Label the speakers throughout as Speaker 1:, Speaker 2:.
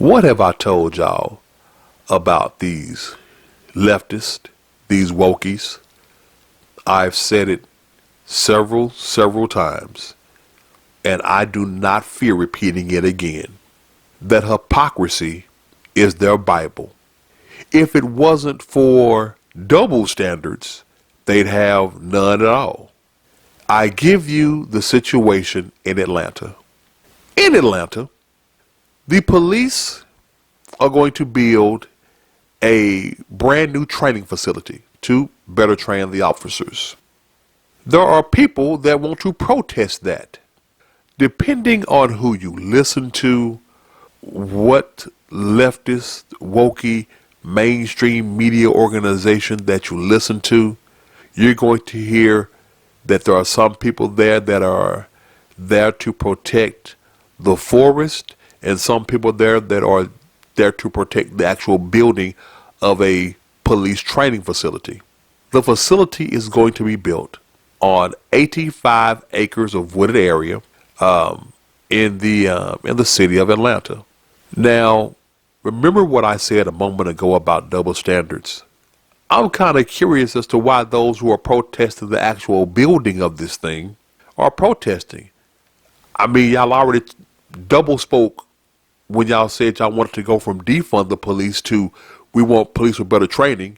Speaker 1: What have I told y'all about these leftists, these wokies? I've said it several times, and I do not fear repeating it again, that hypocrisy is their Bible. If it wasn't for double standards, they'd have none at all. I give you the situation in Atlanta. In Atlanta, the police are going to build a brand new training facility to better train the officers. There are people that want to protest that. Depending on who you listen to, what leftist, wokie, mainstream media organization that you listen to, you're going to hear that there are some people there that are there to protect the forest, and some people there that are there to protect the actual building of a police training facility. The facility is going to be built on 85 acres of wooded area in the city of Atlanta. Now, remember what I said a moment ago about double standards. I'm kind of curious as to why those who are protesting the actual building of this thing are protesting. I mean, y'all already double spoke when y'all said y'all wanted to go from defund the police to we want police with better training,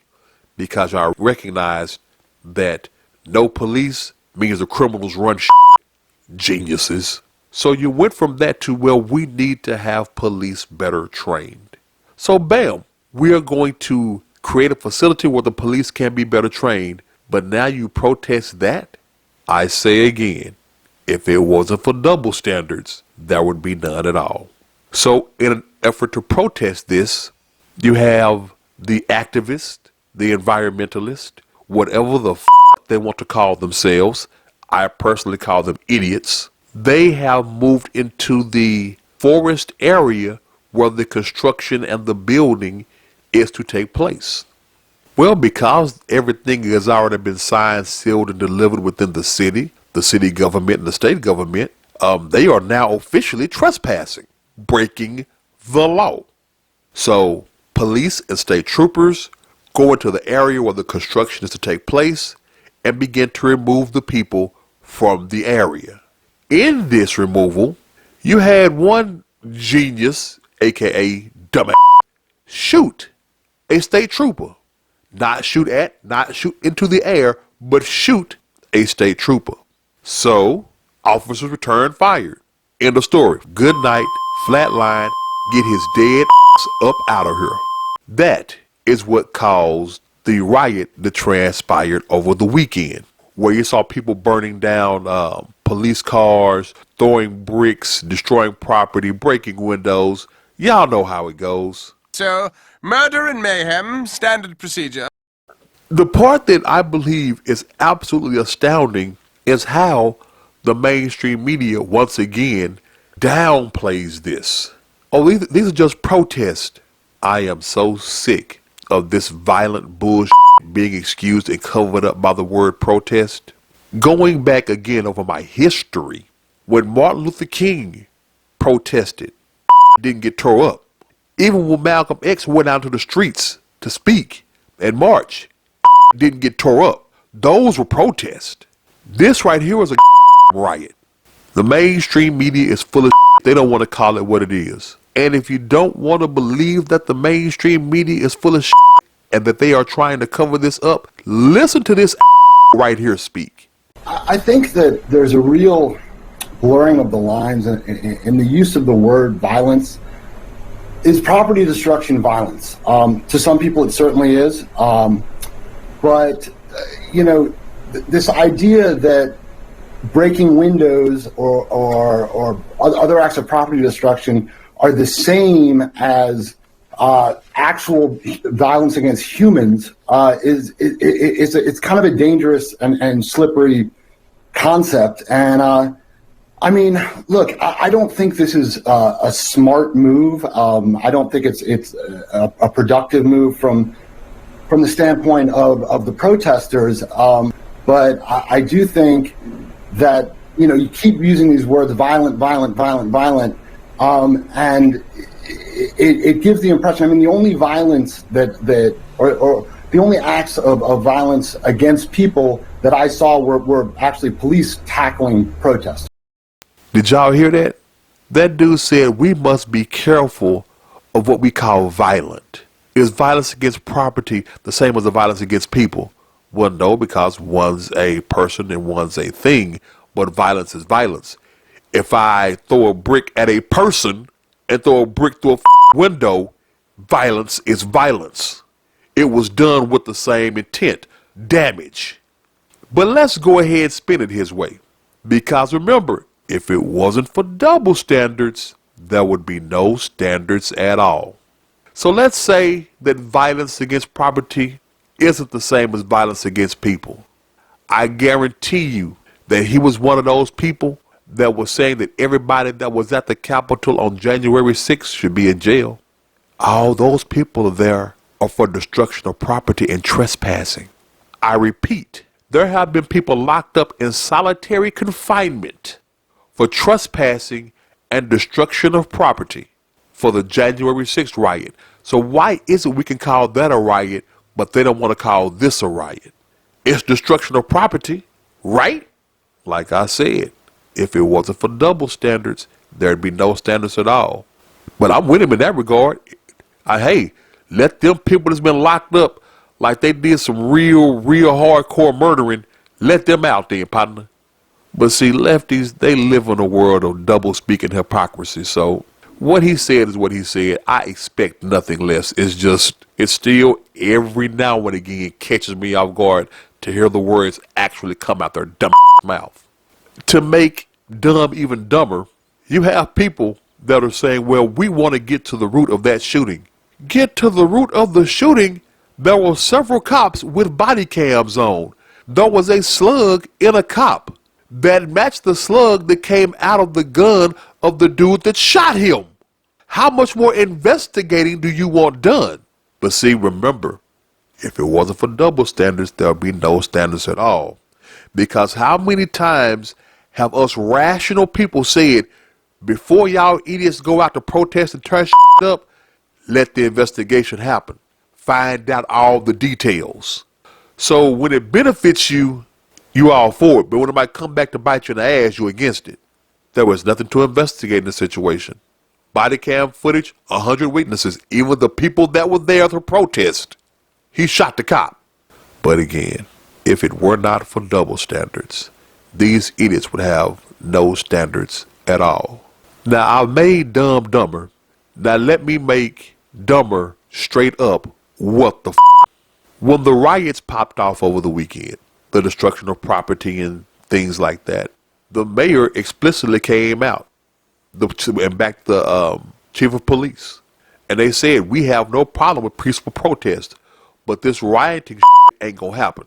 Speaker 1: because y'all recognized that no police means the criminals run geniuses. So you went from that to, well, we need to have police better trained. So bam, we are going to create a facility where the police can be better trained, but now you protest that? I say again, if it wasn't for double standards, there would be none at all. So in an effort to protest this, you have the activist, the environmentalist, whatever the they want to call themselves. I personally call them idiots. They have moved into the forest area where the construction and the building is to take place. Well, because everything has already been signed, sealed, and delivered within the city government, and the state government, they are now officially trespassing, breaking the law. So police and state troopers go into the area where the construction is to take place and begin to remove the people from the area. In this removal, you had one genius, aka dumbass, shoot a state trooper. Not shoot into the air, but shoot a state trooper. So, officers return fired. End of story. Good night, flatline, get his dead up out of here. That is what caused the riot that transpired over the weekend, where you saw people burning down police cars, throwing bricks, destroying property, breaking windows. Y'all know how it goes.
Speaker 2: So, murder and mayhem, standard procedure.
Speaker 1: The part that I believe is absolutely astounding is how the mainstream media once again downplays this. Oh, these are just protests. I am so sick of this violent bullshit being excused and covered up by the word protest. Going back again over my history, when Martin Luther King protested, didn't get tore up. Even when Malcolm X went out to the streets to speak and march, didn't get tore up. Those were protests. This right here was a riot. The mainstream media is full of they don't want to call it what it is. And if you don't want to believe that the mainstream media is full of and that they are trying to cover this up, listen to this right here speak.
Speaker 3: I think that there's a real blurring of the lines in the use of the word violence. Is property destruction violence? To some people it certainly is. But, you know, this idea that breaking windows or other acts of property destruction are the same as actual violence against humans it's kind of a dangerous and slippery concept. And I mean, look, I don't think this is a smart move. I don't think it's a productive move from the standpoint of the protesters. But I do think that, you know, you keep using these words, violent, and it gives the impression. I mean, the only violence or the only acts of violence against people that I saw were actually police tackling protesters.
Speaker 1: Did y'all hear that? That dude said we must be careful of what we call violent. Is violence against property the same as the violence against people? Well, no, because one's a person and one's a thing, but violence is violence. If I throw a brick at a person and throw a brick through a window, violence is violence. It was done with the same intent, damage. But let's go ahead and spin it his way. Because remember, if it wasn't for double standards, there would be no standards at all. So let's say that violence against property isn't the same as violence against people. I guarantee you that he was one of those people that was saying that everybody that was at the Capitol on January 6th should be in jail. All those people there are for destruction of property and trespassing. I repeat, there have been people locked up in solitary confinement for trespassing and destruction of property for the January 6th riot. So why is it we can call that a riot, but they don't want to call this a riot? It's destruction of property, right? Like I said, if it wasn't for double standards, there'd be no standards at all. But I'm with him in that regard. Hey, let them people that's been locked up like they did some real hardcore murdering, let them out there, partner. But see, lefties, they live in a world of double speak and hypocrisy. So what he said is what he said. I expect nothing less. It's still every now and again catches me off guard to hear the words actually come out their dumb mouth. To make dumb even dumber, you have people that are saying, well, we want to get to the root of that shooting. Get to the root of the shooting. There were several cops with body cams on. There was a slug in a cop that matched the slug that came out of the gun of the dude that shot him. How much more investigating do you want done? But see, remember, if it wasn't for double standards, there'll be no standards at all. Because how many times have us rational people said, before y'all idiots go out to protest and tear shit up, let the investigation happen. Find out all the details. So when it benefits you, you all for it. But when it might come back to bite you in the ass, you against it. There was nothing to investigate in the situation. Body cam footage, 100 witnesses, even the people that were there to protest. He shot the cop. But again, if it were not for double standards, these idiots would have no standards at all. Now, I made dumb dumber. Now let me make dumber straight up. What the f***? When the riots popped off over the weekend, the destruction of property and things like that, the mayor explicitly came out and backed the chief of police. And they said, we have no problem with peaceful protest, but this rioting ain't gonna happen.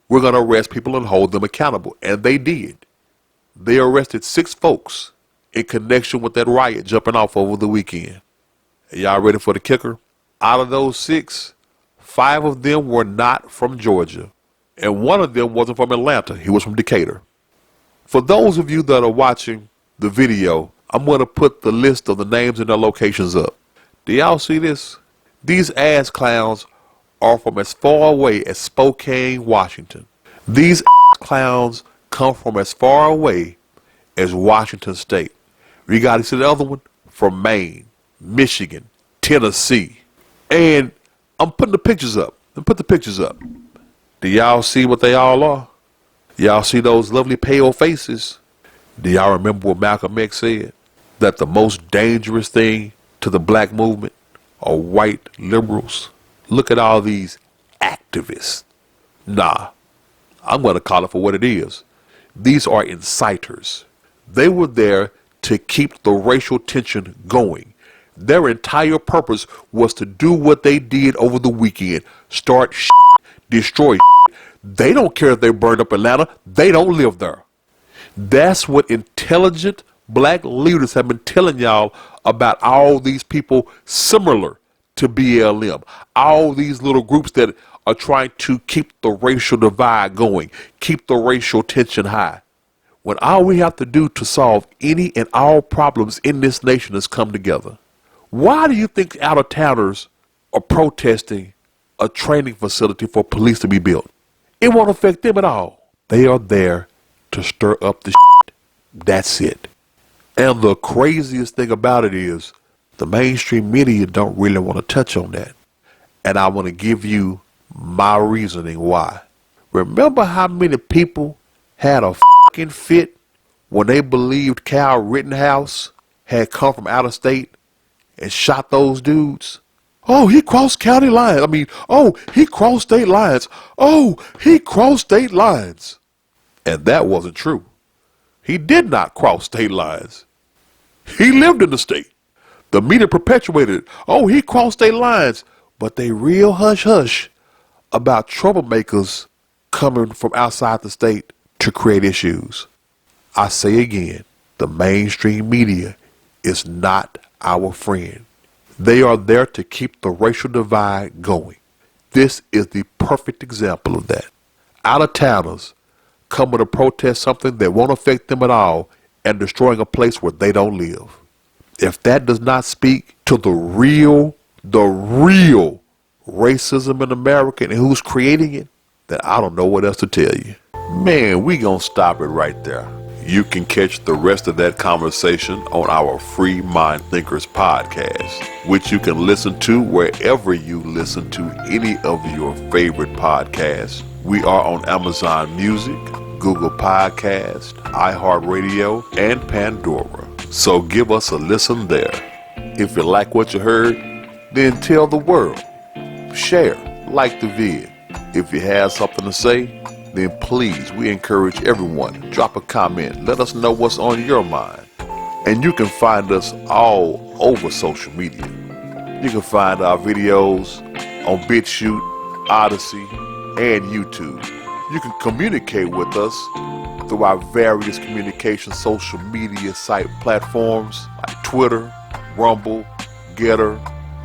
Speaker 1: We're gonna arrest people and hold them accountable. And they did. They arrested 6 folks in connection with that riot jumping off over the weekend. Are y'all ready for the kicker? Out of those 6, 5 of them were not from Georgia. And one of them wasn't from Atlanta. He was from Decatur. For those of you that are watching the video, I'm going to put the list of the names and their locations up. Do y'all see this? These ass clowns are from as far away as Spokane, Washington. These clowns come from as far away as Washington State. You got to see the other one? From Maine, Michigan, Tennessee. And I'm putting the pictures up. Put the pictures up. Do y'all see what they all are? Y'all see those lovely pale faces? Do y'all remember what Malcolm X said? That the most dangerous thing to the black movement are white liberals. Look at all these activists. Nah, I'm going to call it for what it is. These are inciters. They were there to keep the racial tension going. Their entire purpose was to do what they did over the weekend. Start shit, destroy shit. They don't care if they burned up Atlanta. They don't live there. That's what intelligent black leaders have been telling y'all about all these people similar to BLM. All these little groups that are trying to keep the racial divide going, keep the racial tension high. When all we have to do to solve any and all problems in this nation is come together. Why do you think out-of-towners are protesting a training facility for police to be built? It won't affect them at all. They are there to stir up the shit. That's it. And the craziest thing about it is the mainstream media don't really want to touch on that. And I want to give you my reasoning why. Remember how many people had a fucking fit when they believed Kyle Rittenhouse had come from out of state and shot those dudes? Oh, he crossed county lines. He crossed state lines. Oh, he crossed state lines. And that wasn't true. He did not cross state lines. He lived in the state. The media perpetuated it. Oh, he crossed state lines. But they real hush-hush about troublemakers coming from outside the state to create issues. I say again, the mainstream media is not our friend. They are there to keep the racial divide going. This is the perfect example of that. Out-of-towners coming to protest something that won't affect them at all and destroying a place where they don't live. If that does not speak to the real racism in America and who's creating it, then I don't know what else to tell you. Man, we gonna stop it right there. You can catch the rest of that conversation on our Free Mind Thinkers podcast, which you can listen to wherever you listen to any of your favorite podcasts. We are on Amazon Music, Google Podcast, iHeartRadio, and Pandora. So give us a listen there. If you like what you heard, then tell the world. Share, like the vid. If you have something to say, then please, we encourage everyone, drop a comment. Let us know what's on your mind. And you can find us all over social media. You can find our videos on BitChute, Odyssey, and YouTube. You can communicate with us through our various communication social media site platforms like Twitter, Rumble, Getter,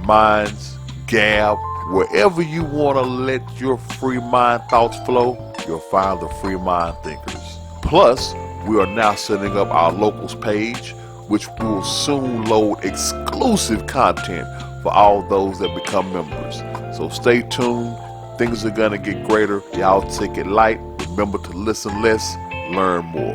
Speaker 1: Minds, Gab. Wherever you want to let your free mind thoughts flow, you'll find the Free Mind Thinkers. Plus, we are now setting up our locals page, which will soon load exclusive content for all those that become members. So stay tuned. Things are going to get greater. Y'all take it light. Remember to listen less, learn more.